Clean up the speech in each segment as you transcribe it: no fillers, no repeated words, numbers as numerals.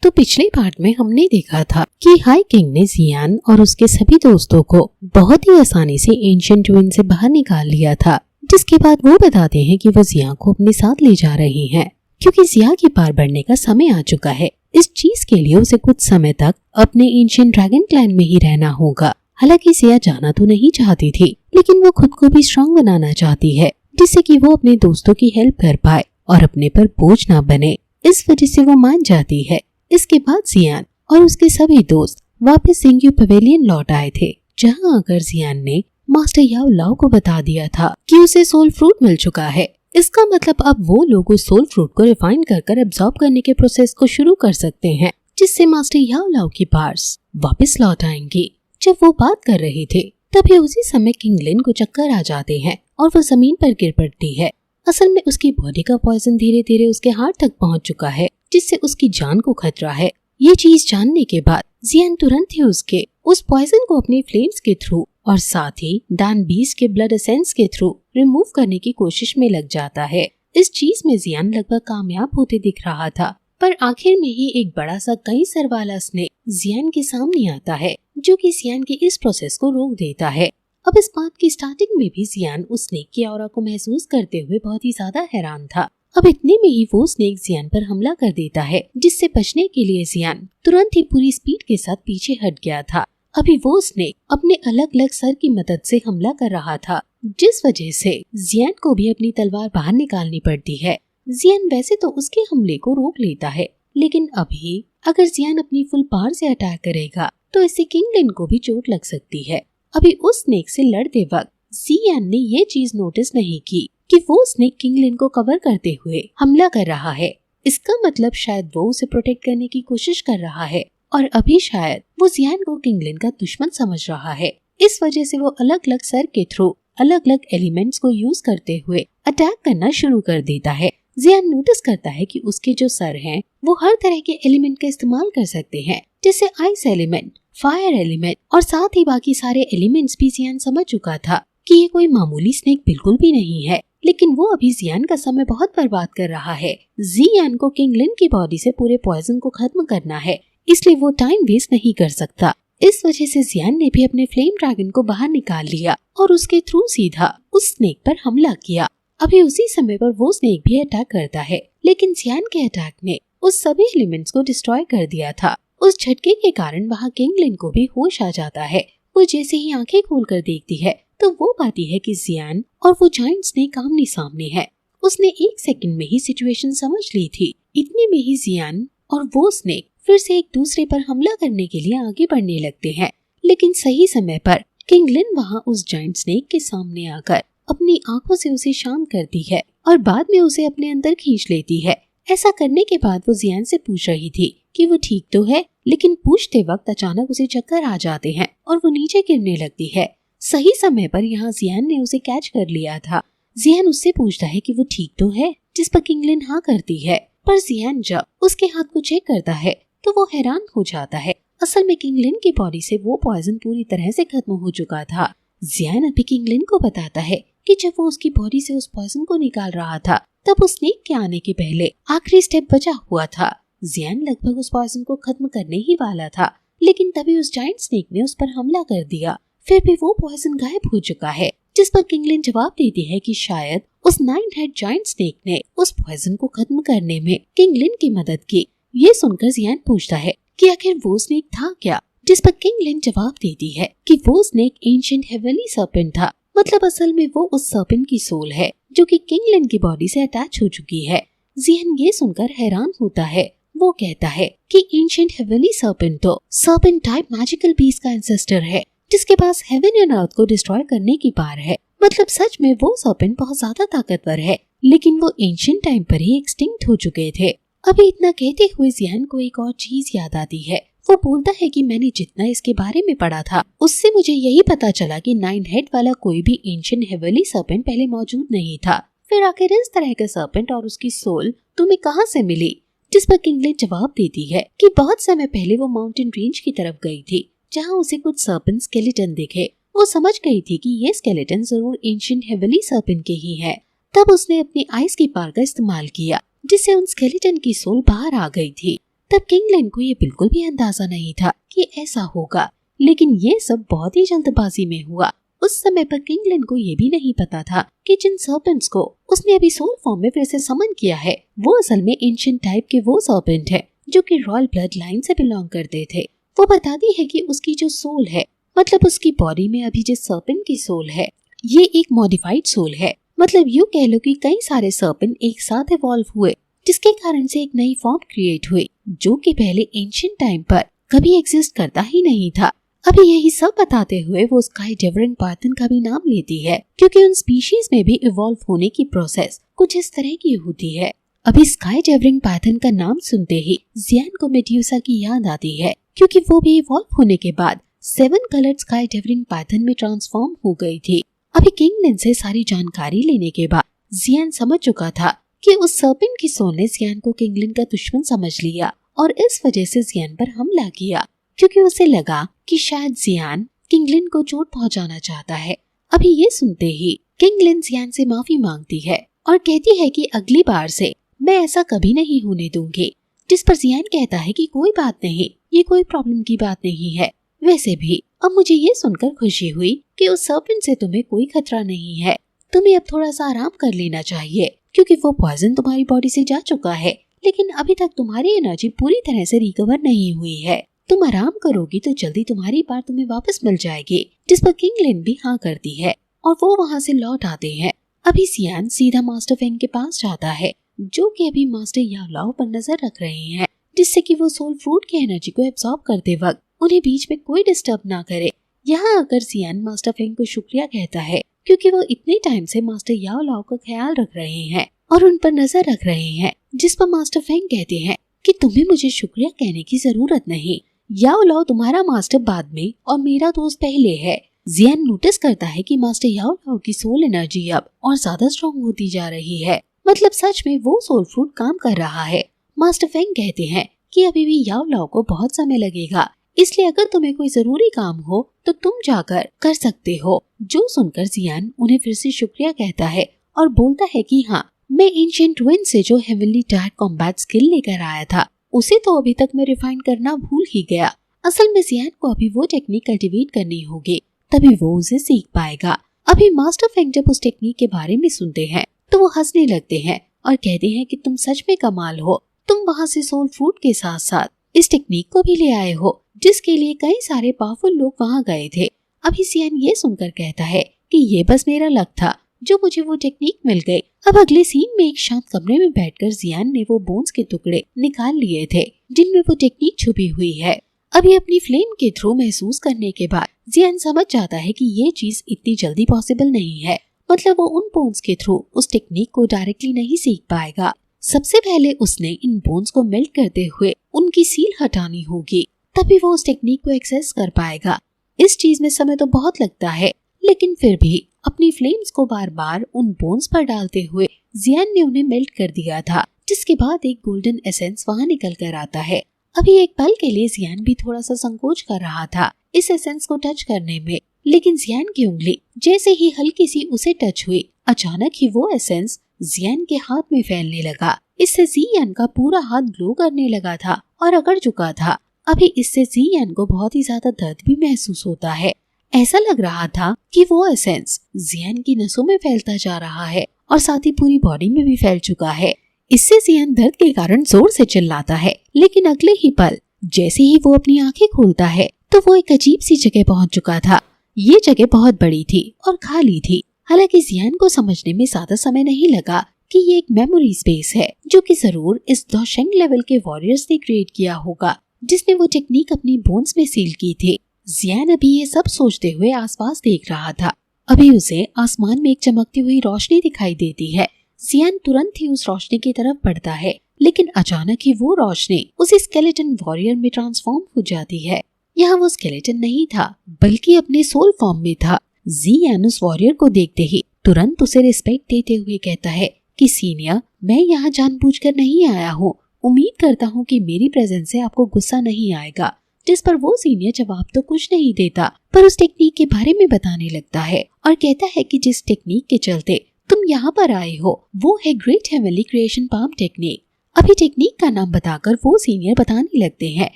तो पिछले पार्ट में हमने देखा था कि हाई किंग ने जियान और उसके सभी दोस्तों को बहुत ही आसानी से एंशिएंट रुइन से बाहर निकाल लिया था, जिसके बाद वो बताते हैं कि वो जिया को अपने साथ ले जा रही हैं, क्योंकि जिया की पार बढ़ने का समय आ चुका है। इस चीज के लिए उसे कुछ समय तक अपने एंशिएंट ड्रैगन क्लैन में ही रहना होगा। हालांकि जिया जाना तो नहीं चाहती थी, लेकिन वो खुद को भी स्ट्रॉन्ग बनाना चाहती है, जिससे कि वो अपने दोस्तों की हेल्प कर पाए और अपने पर बोझ ना बने। इस वजह से वो मान जाती है। इसके बाद जियान और उसके सभी दोस्त वापस सिंग्यू पवेलियन लौट आए थे, जहां आकर जियान ने मास्टर याओ लाओ को बता दिया था कि उसे सोल फ्रूट मिल चुका है। इसका मतलब अब वो लोग उस सोल फ्रूट को रिफाइन कर एब्जॉर्ब करने के प्रोसेस को शुरू कर सकते हैं, जिससे मास्टर याओ लाओ की पावर्स वापस लौट आएंगी। जब वो बात कर रहे थे तभी उसी समय किंग लिन को चक्कर आ जाते हैं और वो जमीन पर गिर पड़ती है। असल में उसकी बॉडी का पॉइजन धीरे धीरे उसके हार्ट तक पहुंच चुका है, जिससे उसकी जान को खतरा है। ये चीज जानने के बाद जियान तुरंत ही उसके उस पॉइजन को अपने फ्लेम्स के थ्रू और साथ ही डैन बीस्ट के ब्लड एसेंस के थ्रू रिमूव करने की कोशिश में लग जाता है। इस चीज में जियान लगभग कामयाब होते दिख रहा था, पर आखिर में ही एक बड़ा सा कई सर वाला स्नेक जियान के सामने आता है, जो कि जियान के इस प्रोसेस को रोक देता है। अब इस बात की स्टार्टिंग में भी जियान उस स्नेक की ऑरा को महसूस करते हुए बहुत ही ज्यादा हैरान था। अब इतने में ही वो स्नेक जियान पर हमला कर देता है, जिससे बचने के लिए जियान तुरंत ही पूरी स्पीड के साथ पीछे हट गया था। अभी वो स्नेक अपने अलग अलग सर की मदद से हमला कर रहा था, जिस वजह से जियान को भी अपनी तलवार बाहर निकालनी पड़ती है। जियान वैसे तो उसके हमले को रोक लेता है, लेकिन अभी अगर जियान अपनी फुल पावर से अटैक करेगा तो इससे किंग लिन को भी चोट लग सकती है। अभी उस स्नेक से लड़ते वक्त जियान ने ये चीज नोटिस नहीं की कि वो स्नेक किंग लिन को कवर करते हुए हमला कर रहा है। इसका मतलब शायद वो उसे प्रोटेक्ट करने की कोशिश कर रहा है और अभी शायद वो जियान को किंग लिन का दुश्मन समझ रहा है। इस वजह से वो अलग अलग सर के थ्रू अलग अलग एलिमेंट्स को यूज करते हुए अटैक करना शुरू कर देता है। जियान नोटिस करता है कि उसके जो सर हैं वो हर तरह के एलिमेंट का इस्तेमाल कर सकते हैं, जैसे आइस एलिमेंट, फायर एलिमेंट और साथ ही बाकी सारे एलिमेंट्स भी जियान समझ चुका था कि ये कोई मामूली स्नेक बिल्कुल भी नहीं है। लेकिन वो अभी जियान का समय बहुत बर्बाद कर रहा है। जियान को किंग लिन की बॉडी से पूरे पॉइजन को खत्म करना है, इसलिए वो टाइम वेस्ट नहीं कर सकता। इस वजह से जियान ने भी अपने फ्लेम ड्रैगन को बाहर निकाल लिया और उसके थ्रू सीधा उस स्नेक पर हमला किया। अभी उसी समय पर वो स्नेक भी अटैक करता है, लेकिन जियान के अटैक ने उस सभी एलिमेंट्स को डिस्ट्रॉय कर दिया था। उस झटके के कारण वहाँ किंग लिन को भी होश आ जाता है। वो जैसे ही आंखें खोलकर देखती है तो वो पाती है कि जियान और वो जायंट स्नेक आमने सामने है। उसने एक सेकंड में ही सिचुएशन समझ ली थी। इतने में ही जियान और वो स्नेक फिर से एक दूसरे पर हमला करने के लिए आगे बढ़ने लगते हैं, लेकिन सही समय पर किंग लिन वहाँ उस जायंट स्नेक के सामने आकर अपनी आंखों से उसे शांत करती है और बाद में उसे अपने अंदर खींच लेती है। ऐसा करने के बाद वो जियान से पूछ रही थी कि वो ठीक तो है, लेकिन पूछते वक्त अचानक उसे चक्कर आ जाते हैं और वो नीचे गिरने लगती है। सही समय पर यहाँ जियान ने उसे कैच कर लिया था। जियान उससे पूछता है कि वो ठीक तो है, जिस पर किंग लिन हाँ करती है। पर जियान जब उसके हाथ को चेक करता है तो वो हैरान हो जाता है। असल में किंग लिन की बॉडी से वो पॉइजन पूरी तरह से खत्म हो चुका था। जियान अभी किंग लिन को बताता है कि जब वो उसकी बॉडी से उस पॉइजन को निकाल रहा था तब उस स्नेक के आने के पहले आखिरी स्टेप बचा हुआ था। जियान लगभग उस पॉइजन को खत्म करने ही वाला था, लेकिन तभी उस जायंट स्नेक ने उस पर हमला कर दिया। फिर भी वो पॉइजन गायब हो चुका है, जिस पर किंग लिन जवाब देती है कि शायद उस 9 हेड जायंट स्नेक ने उस पॉइजन को खत्म करने में किंग लिन की मदद की। ये सुनकर जियान पूछता है कि आखिर वो स्नेक था क्या, जिस पर किंग लिन जवाब देती है कि वो स्नेक एंशिएंट हेवनली सर्पेंट था। मतलब असल में वो उस सर्पेंट की सोल है जो कि किंग लिन की बॉडी से अटैच हो चुकी है। जियान ये सुनकर हैरान होता है। वो कहता है कि एंशिएंट हेवनली सर्पेंट तो सर्पेंट टाइप मैजिकल बीस्ट का एंसेस्टर है, जिसके पास हेवन एंड अर्थ को डिस्ट्रॉय करने की पावर है। मतलब सच में वो सर्पेंट बहुत ज्यादा ताकतवर है, लेकिन वो एंशिएंट टाइम पर ही एक्सटिंक्ट हो चुके थे। अभी इतना कहते हुए जियान को एक और चीज याद आती है। वो बोलता है कि मैंने जितना इसके बारे में पढ़ा था उससे मुझे यही पता चला कि 9 हेड वाला कोई भी एंशिएंट हेवनली सर्पेंट पहले मौजूद नहीं था। फिर आखिर इस तरह का सर्पेंट और उसकी सोल तुम्हें कहाँ से मिली? जिस पर किंग लिन जवाब देती है कि बहुत समय पहले वो माउंटेन रेंज की तरफ गई थी, जहाँ उसे कुछ सर्पेंट स्केलेटन दिखे। वो समझ गई थी कि ये स्केलेटन जरूर एंशिएंट हेवनली सर्पेंट के ही है। तब उसने अपनी आइस की पावर का इस्तेमाल किया, जिससे उन स्केलेटन की सोल बाहर आ गई थी। तब किंगलिन को ये बिल्कुल भी अंदाजा नहीं था कि ऐसा होगा, लेकिन ये सब बहुत ही जल्दबाजी में हुआ। उस समय पर किंगलिन को ये भी नहीं पता था कि जिन सर्पेंट्स को उसने अभी सोल फॉर्म में फिर से समन किया है वो असल में एंशिएंट टाइप के वो सर्पेंट है जो कि रॉयल ब्लड लाइन से बिलोंग करते थे। वो बताती है कि उसकी जो सोल है, मतलब उसकी बॉडी में अभी जिस सर्पेंट की सोल है ये एक मॉडिफाइड सोल है। मतलब यूँ कह लो कि कई सारे सर्पेंट एक साथ इवॉल्व हुए जिसके कारण से एक नई फॉर्म क्रिएट हुई जो कि पहले एंशिएंट टाइम पर कभी एग्जिस्ट करता ही नहीं था। अभी यही सब बताते हुए वो स्काई डेवरिंग पाइथन का भी नाम लेती है क्योंकि उन स्पीशीज में भी इवॉल्व होने की प्रोसेस कुछ इस तरह की होती है। अभी स्काई डेवरिंग पाइथन का नाम सुनते ही जियान को मेड्यूसा की याद आती है क्योंकि वो भी इवॉल्व होने के बाद 7 कलर्ड स्काई डेवरिंग पाइथन में ट्रांसफॉर्म हो गई थी। अभी किंगलिन से सारी जानकारी लेने के बाद जियान समझ चुका था कि उस सर्पेंट की सोल ने जियान को किंगलिन का दुश्मन समझ लिया और इस वजह से जियान पर हमला किया क्योंकि उसे लगा कि शायद जियान किंगलिन को चोट पहुंचाना चाहता है। अभी ये सुनते ही किंगलिन जियान से माफी मांगती है और कहती है कि अगली बार से मैं ऐसा कभी नहीं होने दूंगी। जिस पर जियान कहता है कि कोई बात नहीं, ये कोई प्रॉब्लम की बात नहीं है। वैसे भी अब मुझे ये सुनकर खुशी हुई कि उस सर्पेंट से तुम्हें कोई खतरा नहीं है। तुम्हें अब थोड़ा सा आराम कर लेना चाहिए क्योंकि वो पॉइजन तुम्हारी बॉडी से जा चुका है, लेकिन अभी तक तुम्हारी एनर्जी पूरी तरह से रिकवर नहीं हुई है। तुम आराम करोगी तो जल्दी तुम्हारी बात तुम्हें वापस मिल जाएगी। जिस पर किंगलिन भी हाँ करती है और वो वहाँ से लौट आते हैं। अभी जियान सीधा मास्टर फेंग के पास जाता है जो कि अभी मास्टर याओलाओ पर नजर रख रहे हैं जिससे कि वो सोल फ्रूट की एनर्जी को एब्सॉर्ब करते वक्त उन्हें बीच में कोई डिस्टर्ब ना करे। यहाँ आकर जियान मास्टर फेंग को शुक्रिया कहता है क्योंकि वो इतने टाइम से मास्टर याओलाओ का ख्याल रख रहे हैं और उन पर नजर रख रहे हैं। जिस पर मास्टर फेंग कहते हैं कि तुम्हें मुझे शुक्रिया कहने की जरूरत नहीं, याओलाओ तुम्हारा मास्टर बाद में और मेरा दोस्त पहले है। जियान नोटिस करता है कि मास्टर याओलाओ की सोल एनर्जी अब और ज्यादा स्ट्रॉन्ग होती जा रही है, मतलब सच में वो सोल फ्रूट काम कर रहा है। मास्टर फेंग कहते हैं कि अभी भी याओलाओ को बहुत समय लगेगा, इसलिए अगर तुम्हें कोई जरूरी काम हो तो तुम जाकर कर सकते हो। जो सुनकर जियान उन्हें फिर से शुक्रिया कहता है और बोलता है कि हाँ, मैं एंशिएंट ट्विन से जो हेवनली टायर कॉम्बैट स्किल लेकर आया था उसे तो अभी तक मैं रिफाइन करना भूल ही गया। असल में जियान को अभी वो टेक्निक कल्टीवेट करनी होगी, तभी वो उसे सीख पाएगा। अभी मास्टर फेंग जब उस टेक्निक के बारे में सुनते हैं तो वो हंसने लगते हैं और कहते हैं कि तुम सच में कमाल हो, तुम वहाँ से सोल फ्रूट के साथ साथ इस टेक्निक को भी ले आए हो जिसके लिए कई सारे पावरफुल लोग वहाँ गए थे। अभी जियान ये सुनकर कहता है कि ये बस मेरा लक था जो मुझे वो टेक्निक मिल गई। अब अगले सीन में एक शांत कमरे में बैठकर जियान ने वो बोन्स के टुकड़े निकाल लिए थे जिनमें वो टेक्निक छुपी हुई है। अभी अपनी फ्लेम के थ्रू महसूस करने के बाद जियान समझ जाता है कि ये चीज इतनी जल्दी पॉसिबल नहीं है, मतलब वो उन बोन्स के थ्रू उस टेक्निक को डायरेक्टली नहीं सीख पाएगा। सबसे पहले उसने इन बोन्स को मेल्ट करते हुए उनकी सील हटानी होगी, तभी वो उस टेक्निक को एक्सेस कर पाएगा। इस चीज में समय तो बहुत लगता है, लेकिन फिर भी अपनी फ्लेम्स को बार बार उन बोन्स पर डालते हुए जियान ने उन्हें मेल्ट कर दिया था, जिसके बाद एक गोल्डन एसेंस वहाँ निकल कर आता है। अभी एक पल के लिए जियान भी थोड़ा सा संकोच कर रहा था इस एसेंस को टच करने में, लेकिन जियान की उंगली जैसे ही हल्की सी उसे टच हुई, अचानक ही वो एसेंस जियान के हाथ में फैलने लगा। इससे जियान का पूरा हाथ ग्लो करने लगा था और अकड़ चुका था। अभी इससे जियान को बहुत ही ज्यादा दर्द भी महसूस होता है। ऐसा लग रहा था कि वो एसेंस जियान की नसों में फैलता जा रहा है और साथ ही पूरी बॉडी में भी फैल चुका है। इससे जियान दर्द के कारण जोर से चिल्लाता है, लेकिन अगले ही पल जैसे ही वो अपनी आंखें खोलता है तो वो एक अजीब सी जगह पहुंच चुका था। ये जगह बहुत बड़ी थी और खाली थी। हालांकि जियान को समझने में ज्यादा समय नहीं लगा कि ये एक मेमोरी स्पेस है जो कि जरूर इस दोशेंग लेवल के वॉरियर्स ने क्रिएट किया होगा जिसने वो टेक्निक अपनी बोन्स में सील की थी। जियान अभी ये सब सोचते हुए आसपास देख रहा था। अभी उसे आसमान में एक चमकती हुई रोशनी दिखाई देती है। जियान तुरंत ही उस रोशनी की तरफ बढ़ता है, लेकिन अचानक ही वो रोशनी उस स्केलेटन वॉरियर में ट्रांसफॉर्म हो जाती है। यहाँ वो स्केलेटन नहीं था बल्कि अपने सोल फॉर्म में था। जियान उस वॉरियर को देखते ही तुरंत उसे रिस्पेक्ट देते हुए कहता है कि सीनियर, मैं यहाँ जानबूझकर नहीं आया हूँ। उम्मीद करता हूँ कि मेरी प्रेजेंस से आपको गुस्सा नहीं आएगा। जिस पर वो सीनियर जवाब तो कुछ नहीं देता, पर उस टेक्निक के बारे में बताने लगता है और कहता है कि जिस टेक्निक के चलते तुम यहाँ पर आए हो वो है great heavenly creation palm technique. अभी टेक्निक का नाम बताकर वो सीनियर बताने लगते हैं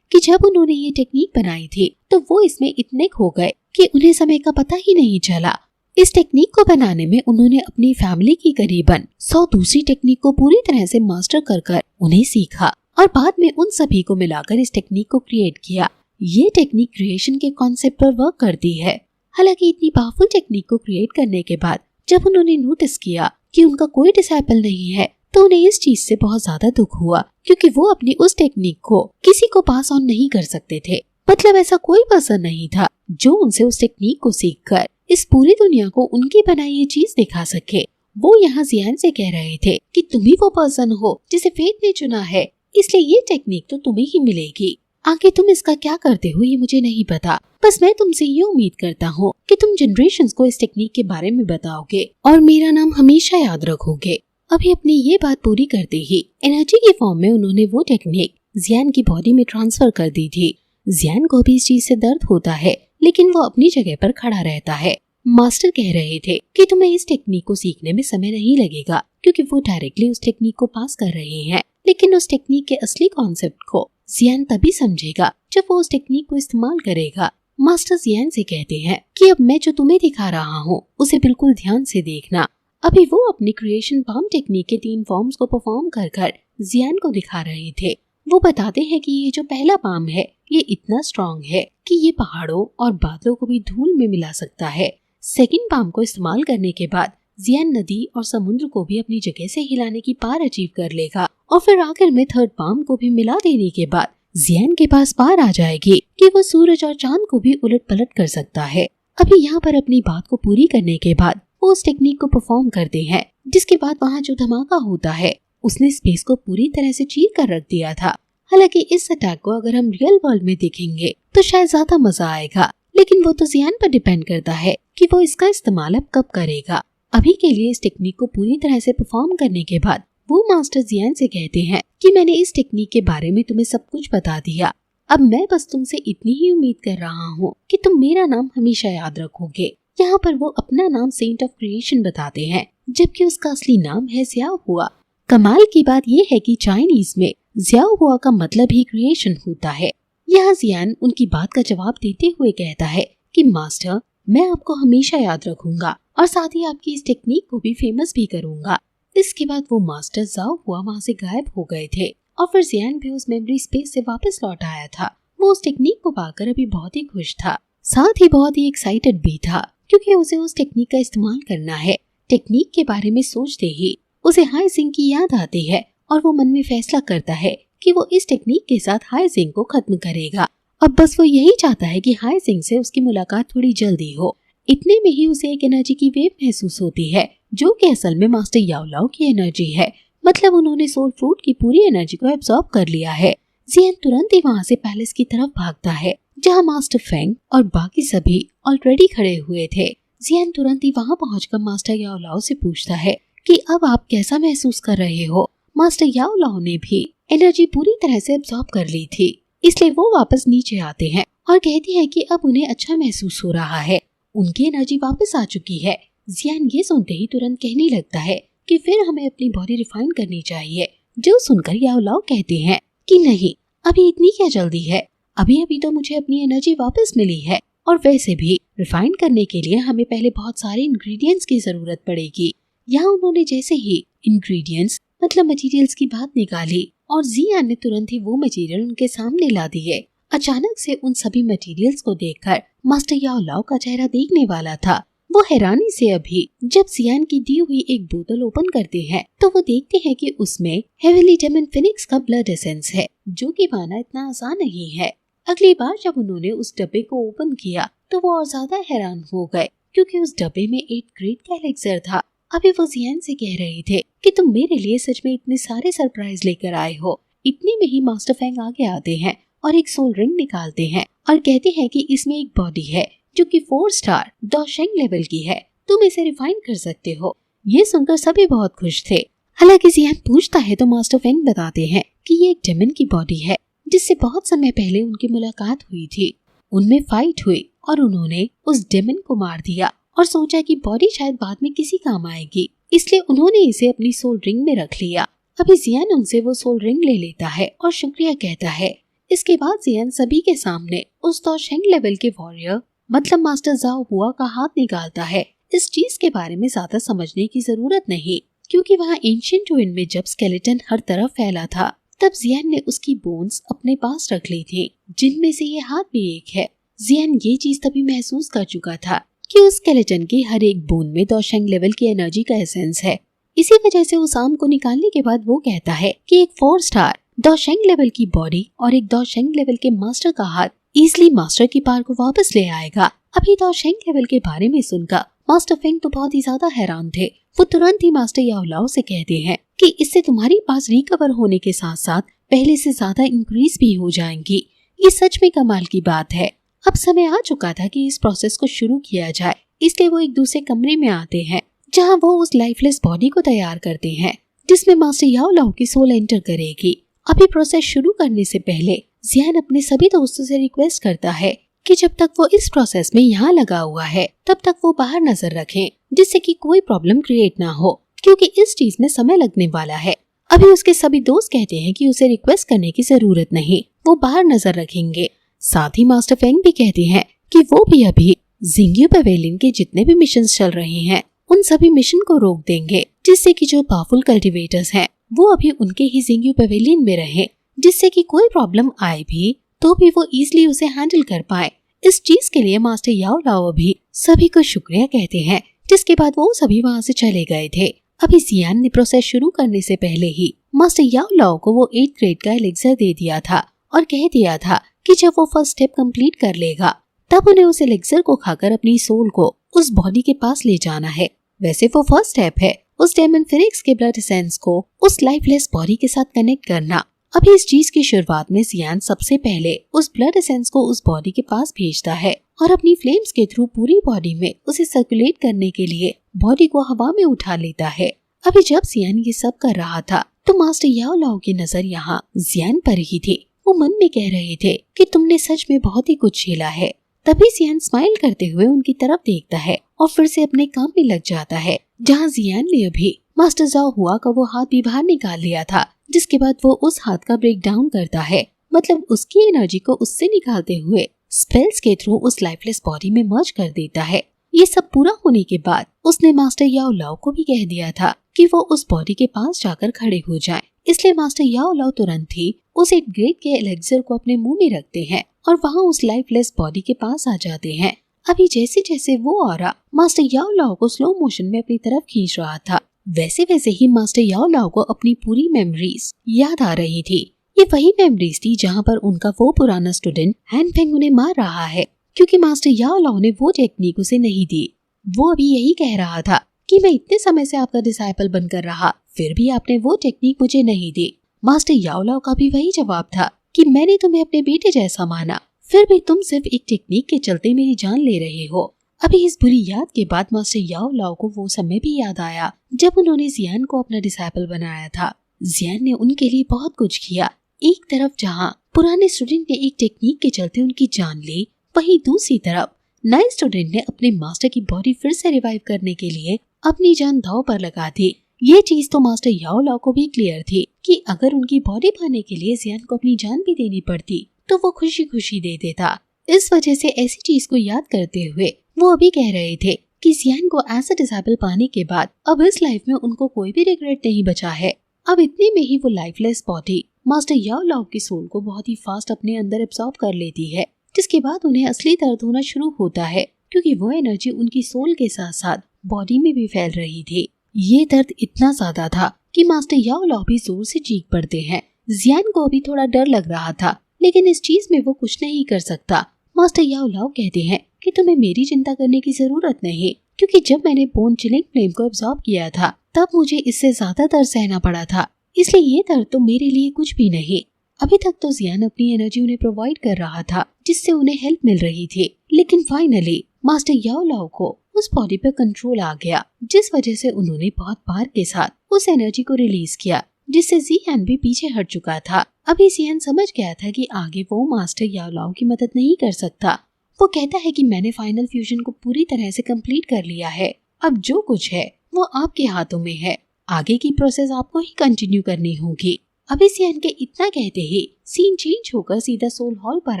कि जब उन्होंने ये टेक्निक बनाई थी तो वो इसमें इतने खो गए कि उन्हें समय का पता ही नहीं चला। इस टेक्निक को बनाने में उन्होंने अपनी फैमिली की करीबन 100 दूसरी टेक्निक को पूरी तरह से मास्टर कर उन्हें सीखा और बाद में उन सभी को मिलाकर इस टेक्निक को क्रिएट किया। ये टेक्निक क्रिएशन के कॉन्सेप्ट पर वर्क करती है। हालांकि इतनी पावरफुल टेक्निक को क्रिएट करने के बाद जब उन्होंने नोटिस किया कि उनका कोई डिसाइपल नहीं है तो उन्हें इस चीज से बहुत ज्यादा दुख हुआ, क्योंकि वो अपनी उस टेक्निक को किसी को पास ऑन नहीं कर सकते थे। मतलब ऐसा कोई पर्सन नहीं था जो उनसे उस टेक्निक को सीखकर इस पूरी दुनिया को उनकी बनाई ये चीज दिखा सके। वो यहाँ जियान से कह रहे थे कि तुम ही वो पर्सन हो जिसे फेट ने चुना है, इसलिए ये टेक्निक तो तुम्हें ही मिलेगी। आगे तुम इसका क्या करते हो ये मुझे नहीं पता, बस मैं तुमसे ये उम्मीद करता हूँ कि तुम जनरेशंस को इस टेक्निक के बारे में बताओगे और मेरा नाम हमेशा याद रखोगे। अभी अपनी ये बात पूरी करते ही एनर्जी के फॉर्म में उन्होंने वो टेक्निक जियान की बॉडी में ट्रांसफर कर दी थी। जियान को भी इस चीज से दर्द होता है, लेकिन वो अपनी जगह पर खड़ा रहता है। मास्टर कह रहे थे कि तुम्हें इस टेक्निक को सीखने में समय नहीं लगेगा, क्योंकि वो डायरेक्टली उस टेक्निक को पास कर रहे हैं। लेकिन उस टेक्निक के असली कॉन्सेप्ट को जियान तभी समझेगा जब वो उस टेक्निक को इस्तेमाल करेगा। मास्टर जियान से कहते हैं कि अब मैं जो तुम्हें दिखा रहा हूँ उसे बिल्कुल ध्यान से देखना। अभी वो अपनी क्रिएशन पाम टेक्निक के 3 फॉर्म्स को परफॉर्म कर जियान को दिखा रहे थे। वो बताते हैं कि ये जो पहला पाम है ये इतना स्ट्रॉन्ग है कि ये पहाड़ों और बादलों को भी धूल में मिला सकता है। सेकंड पाम को इस्तेमाल करने के बाद जियान नदी और समुद्र को भी अपनी जगह से हिलाने की पावर अचीव कर लेगा और फिर आखिर में थर्ड पाम को भी मिला देने के बाद जियान के पास पावर आ जाएगी कि वो सूरज और चांद को भी उलट पलट कर सकता है। अभी यहाँ पर अपनी बात को पूरी करने के बाद वो उस टेक्निक को परफॉर्म करते हैं, जिसके बाद वहाँ जो धमाका होता है उसने स्पेस को पूरी तरह से चीर कर रख दिया था। हालांकि इस अटैक को अगर हम रियल वर्ल्ड में देखेंगे तो शायद ज्यादा मजा आएगा, लेकिन वो तो जियान पर डिपेंड करता है कि वो इसका इस्तेमाल अब कब करेगा। अभी के लिए इस टेक्निक को पूरी तरह से परफॉर्म करने के बाद वो मास्टर जियान से कहते हैं कि मैंने इस टेक्निक के बारे में तुम्हें सब कुछ बता दिया। अब मैं बस तुमसे इतनी ही उम्मीद कर रहा हूँ कि तुम मेरा नाम हमेशा याद रखोगे। यहाँ पर वो अपना नाम सेंट ऑफ क्रिएशन बताते हैं, जबकि उसका असली नाम है ज़ियाओ हुआ। कमाल की बात ये है कि चाइनीज में ज़ियाओ हुआ का मतलब ही क्रिएशन होता है। यहाँ जियान उनकी बात का जवाब देते हुए कहता है कि मास्टर, मैं आपको हमेशा याद रखूंगा और साथ ही आपकी इस टेक्निक को भी फेमस भी करूंगा। इसके बाद वो मास्टर ज़ियाओ हुआ वहाँ से गायब हो गए थे और फिर जियान भी उस मेमोरी स्पेस से वापस लौट आया था। वो उस टेक्निक को पाकर अभी बहुत ही खुश था, साथ ही बहुत ही एक्साइटेड भी था, क्योंकि उसे उस टेक्निक का इस्तेमाल करना है। टेक्निक के बारे में सोचते ही उसे हाई जिंग की याद आती है और वो मन में फैसला करता है कि वो इस टेक्निक के साथ हाई जिंग को खत्म करेगा। अब बस वो यही चाहता है कि हाई जिंग से उसकी मुलाकात थोड़ी जल्दी हो। इतने में ही उसे एक एनर्जी की वेव महसूस होती है, जो कि असल में मास्टर याओ लाओ की एनर्जी है। मतलब उन्होंने सोल फ्रूट की पूरी एनर्जी को एब्सॉर्ब कर लिया है। जियान तुरंत ही वहाँ से पैलेस की तरफ भागता है, जहाँ मास्टर फेंग और बाकी सभी ऑलरेडी खड़े हुए थे। जियान तुरंत ही वहाँ पहुंचकर मास्टर याओ लाओ से पूछता है कि अब आप कैसा महसूस कर रहे हो। मास्टर याओ लाओ ने भी एनर्जी पूरी तरह से एब्सॉर्ब कर ली थी, इसलिए वो वापस नीचे आते हैं और कहते हैं कि अब उन्हें अच्छा महसूस हो रहा है, उनकी एनर्जी वापस आ चुकी है। जियान ये सुनते ही तुरंत कहने लगता है कि फिर हमें अपनी बॉडी रिफाइन करनी चाहिए, जो सुनकर याओ लाओ कहते हैं कि नहीं, अभी इतनी क्या जल्दी है, अभी अभी तो मुझे अपनी एनर्जी वापस मिली है और वैसे भी रिफाइन करने के लिए हमें पहले बहुत सारे इंग्रेडिएंट्स की जरूरत पड़ेगी। यहाँ उन्होंने जैसे ही इंग्रेडिएंट्स मतलब मटेरियल्स की बात निकाली और जियान ने तुरंत ही वो मटेरियल उनके सामने ला दिए। अचानक से उन सभी मटेरियल्स को देखकर मास्टर याओ लाओ का चेहरा देखने वाला था। वो हैरानी से अभी जब जियान की दी हुई एक बोतल ओपन करते हैं तो वो देखते हैं कि उसमें हेवनली डेमन फिनिक्स का ब्लड एसेंस है, जो कि पाना इतना आसान नहीं है। अगली बार जब उन्होंने उस डब्बे को ओपन किया तो वो और ज्यादा हैरान हो गए, क्योंकि उस डब्बे में एक ग्रेट कैलेक्सर था। अभी वो जियान से कह रहे थे कि तुम मेरे लिए सच में इतने सारे सरप्राइज लेकर आए हो। इतने में ही मास्टर फेंग आगे आते हैं और एक सोल रिंग निकालते हैं और कहते हैं कि इसमें एक बॉडी है जो कि 4 स्टार डॉशेंग लेवल की है, तुम इसे रिफाइन कर सकते हो। ये सुनकर सभी बहुत खुश थे। हालांकि जियान पूछता है तो मास्टर फेंग बताते हैं कि ये एक डेमन की बॉडी है, जिससे बहुत समय पहले उनकी मुलाकात हुई थी। उनमें फाइट हुई और उन्होंने उस डेमन को मार दिया और सोचा कि बॉडी शायद बाद में किसी काम आएगी, इसलिए उन्होंने इसे अपनी सोल रिंग में रख लिया। अभी जियान उनसे वो सोल रिंग ले लेता है और शुक्रिया कहता है। इसके बाद जियान सभी के सामने उस तोशेंग लेवल के वॉरियर मतलब मास्टर जाओ हुआ का हाथ निकालता है। इस चीज के बारे में ज्यादा समझने की जरूरत नहीं, क्योंकि वहाँ एंशिएंट ट्विन में जब स्केलेटन हर तरफ फैला था तब जियान ने उसकी बोन्स अपने पास रख ली थी, जिनमें से ये हाथ भी एक है। जियान ये चीज तभी महसूस कर चुका था कि उस स्केलेटन के हर एक बोन में तोशेंग लेवल की एनर्जी का एसेंस है। इसी वजह से उस आर्म को निकालने के बाद वो कहता है कि एक 4 स्टार तोशेंग लेवल की बॉडी और एक तोशेंग लेवल के मास्टर का हाथ इजिली मास्टर की पावर को वापस ले आएगा। अभी तोशेंग लेवल के बारे में सुनकर मास्टर फेंग तो बहुत ही ज्यादा हैरान थे। वो तुरंत ही मास्टर याओ लाओ से कहते हैं कि इससे तुम्हारी पास रिकवर होने के साथ साथ पहले से ज्यादा इंक्रीज भी हो जाएंगी। ये सच में कमाल की बात है। अब समय आ चुका था कि इस प्रोसेस को शुरू किया जाए, इसलिए वो एक दूसरे कमरे में आते हैं जहाँ वो उस लाइफलेस बॉडी को तैयार करते हैं जिसमें मास्टर याओ लाओ की सोल एंटर करेगी। अभी प्रोसेस शुरू करने से पहले जियान अपने सभी दोस्तों से रिक्वेस्ट करता है कि जब तक वो इस प्रोसेस में यहाँ लगा हुआ है तब तक वो बाहर नजर रखें, जिससे कि कोई प्रॉब्लम क्रिएट ना हो, क्योंकि इस चीज में समय लगने वाला है। अभी उसके सभी दोस्त कहते हैं कि उसे रिक्वेस्ट करने की जरूरत नहीं, वो बाहर नजर रखेंगे। साथ ही मास्टर फेंग भी कहते हैं कि वो भी अभी जिंग्यू पवेलियन के जितने भी मिशन चल रहे हैं उन सभी मिशन को रोक देंगे, जिससे कि जो पावरफुल कल्टीवेटर्स हैं वो अभी उनके ही जिंग्यू पवेलियन में रहे, जिससे कि कोई प्रॉब्लम आए भी तो भी वो इजिली उसे हैंडल कर पाए। इस चीज के लिए मास्टर याओ लाओ भी सभी को शुक्रिया कहते हैं, जिसके बाद वो सभी वहाँ से चले गए थे। अभी जियान ने प्रोसेस शुरू करने से पहले ही मास्टर याओ लाओ को वो 8th ग्रेड का एलिक्सर दे दिया था और कह दिया था कि जब वो फर्स्ट स्टेप कंप्लीट कर लेगा तब उन्हें उस एलिक्सर को खाकर अपनी सोल को उस बॉडी के पास ले जाना है। वैसे वो फर्स्ट स्टेप है उस डेमन फिनिक्स के ब्लड एसेंस को उस लाइफलेस बॉडी के साथ कनेक्ट करना। अभी इस चीज की शुरुआत में जियान सबसे पहले उस ब्लड एसेंस को उस बॉडी के पास भेजता है और अपनी फ्लेम्स के थ्रू पूरी बॉडी में उसे सर्कुलेट करने के लिए बॉडी को हवा में उठा लेता है। अभी जब जियान ये सब कर रहा था तो मास्टर याओ लाओ की नजर यहाँ जियान पर ही थी। वो मन में कह रहे थे कि तुमने सच में बहुत ही कुछ झेला है। तभी जियान स्माइल करते हुए उनकी तरफ देखता है और फिर से अपने काम में लग जाता है, जहाँ जियान ने अभी मास्टर जाओ हुआ का वो हाथ भी बाहर निकाल लिया था, जिसके बाद वो उस हाथ का ब्रेक डाउन करता है, मतलब उसकी एनर्जी को उससे निकालते हुए स्पेल्स के थ्रू उस लाइफलेस बॉडी में मर्ज कर देता है। ये सब पूरा होने के बाद उसने मास्टर याओ लाओ को भी कह दिया था कि वो उस बॉडी के पास जाकर खड़े हो जाएं। इसलिए मास्टर याओ लाओ तुरंत ही उस 8th ग्रेड के एलेक्सर को अपने मुंह में रखते हैं और वहाँ उस लाइफलेस बॉडी के पास आ जाते हैं। अभी जैसे जैसे वो ऑरा मास्टर याओ लाओ को स्लो मोशन में अपनी तरफ खींच रहा था, वैसे वैसे ही मास्टर याओ लाओ को अपनी पूरी मेमोरीज याद आ रही थी। ये वही मेमोरीज थी जहाँ पर उनका वो पुराना स्टूडेंट हैन फेंग उन्हें मार रहा है, क्योंकि मास्टर याओ लाओ ने वो टेक्निक उसे नहीं दी। वो अभी यही कह रहा था कि मैं इतने समय से आपका डिसाइपल बनकर रहा, फिर भी आपने वो टेक्निक मुझे नहीं दी। मास्टर याओ लाओ का भी वही जवाब था कि मैंने तुम्हें अपने बेटे जैसा माना, फिर भी तुम सिर्फ एक टेक्निक के चलते मेरी जान ले रहे हो। अभी इस बुरी याद के बाद मास्टर याओ लाओ को वो समय भी याद आया जब उन्होंने जियान को अपना डिसाइपल बनाया था। जियान ने उनके लिए बहुत कुछ किया। एक तरफ जहाँ पुराने स्टूडेंट ने एक टेक्निक के चलते उनकी जान ली, वहीं दूसरी तरफ नए स्टूडेंट ने अपने मास्टर की बॉडी फिर से रिवाइव करने के लिए अपनी जान दांव पर लगा दी। ये चीज तो मास्टर याओ लाओ को भी क्लियर थी कि अगर उनकी बॉडी पाने के लिए जियान को अपनी जान भी देनी पड़ती तो वो खुशी खुशी दे देता। इस वजह से ऐसी चीज को याद करते हुए वो अभी कह रहे थे कि जियान को एज अ डिसेबल पाने के बाद अब इस लाइफ में उनको कोई भी रिग्रेट नहीं बचा है। अब इतने में ही वो लाइफलेस बॉडी मास्टर याओ लाओ की सोल को बहुत ही फास्ट अपने अंदर एब्सॉर्ब कर लेती है, जिसके बाद उन्हें असली दर्द होना शुरू होता है, क्योंकि वो एनर्जी उनकी सोल के साथ साथ बॉडी में भी फैल रही थी। ये दर्द इतना ज्यादा था कि मास्टर याओ लाओ भी जोर से चीख पड़ते हैं। जियान को अभी थोड़ा डर लग रहा था, लेकिन इस चीज में वो कुछ नहीं कर सकता। मास्टर याओ लाओ कहते हैं कि तुम्हें मेरी चिंता करने की जरूरत नहीं, क्योंकि जब मैंने बोन चिलिंग फ्लेम को एब्सॉर्ब किया था तब मुझे इससे ज्यादा दर्द सहना पड़ा था, इसलिए ये दर्द तो मेरे लिए कुछ भी नहीं। अभी तक तो जियान अपनी एनर्जी उन्हें प्रोवाइड कर रहा था, जिससे उन्हें हेल्प मिल रही थी, लेकिन फाइनली मास्टर याओ लाओ को उस बॉडी पर कंट्रोल आ गया, जिस वजह से उन्होंने बहुत पार के साथ उस एनर्जी को रिलीज किया, जिससे जियान भी पीछे हट चुका था। अभी जियान समझ गया था कि आगे वो मास्टर याओ लाओ की मदद नहीं कर सकता। वो कहता है कि मैंने फाइनल फ्यूजन को पूरी तरह से कंप्लीट कर लिया है, अब जो कुछ है वो आपके हाथों में है, आगे की प्रोसेस आपको ही कंटिन्यू करनी होगी। अभी सियान के इतना कहते ही सीन चेंज होकर सीधा सोल हॉल पर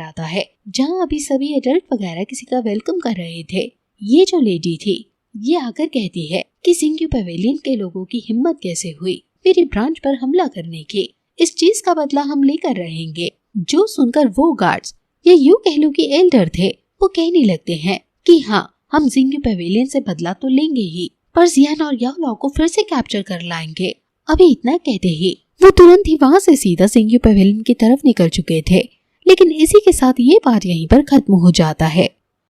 आता है, जहाँ अभी सभी एडल्ट वगैरह किसी का वेलकम कर रहे थे। ये जो लेडी थी ये आकर कहती है कि जिंगू पवेलियन के लोगों की हिम्मत कैसे हुई मेरी ब्रांच पर हमला करने की, इस चीज का बदला हम लेकर रहेंगे। जो सुनकर वो गार्ड्स या यूं कह लो कि एल्डर थे, वो कहने लगते हैं कि हाँ हम जिंगू पवेलियन से बदला तो लेंगे ही, पर जियान और याओ लाओ को फिर से कैप्चर कर लाएंगे। अभी इतना कहते ही वो तुरंत ही वहाँ से सीधा जिंगू पवेलियन की तरफ निकल चुके थे। लेकिन इसी के साथ ये बात यहीं पर खत्म हो जाता है।